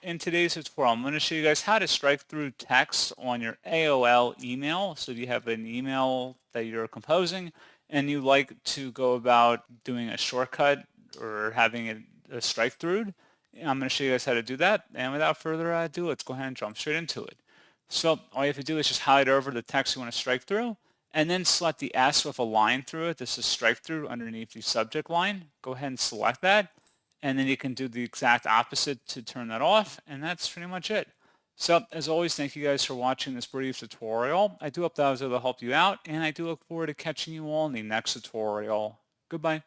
In today's tutorial, I'm going to show you guys how to strike through text on your AOL email. So if you have an email that you're composing and you like to go about doing a shortcut or having a strike through, I'm going to show you guys how to do that. And without further ado, let's go ahead and jump straight into it. So all you have to do is just highlight over the text you want to strike through and then select the S with a line through it. This is strike through underneath the subject line. Go ahead and select that. And then you can do the exact opposite to turn that off, and that's pretty much it. So as always, thank you guys for watching this brief tutorial. I do hope that was able to help you out, and I do look forward to catching you all in the next tutorial. Goodbye.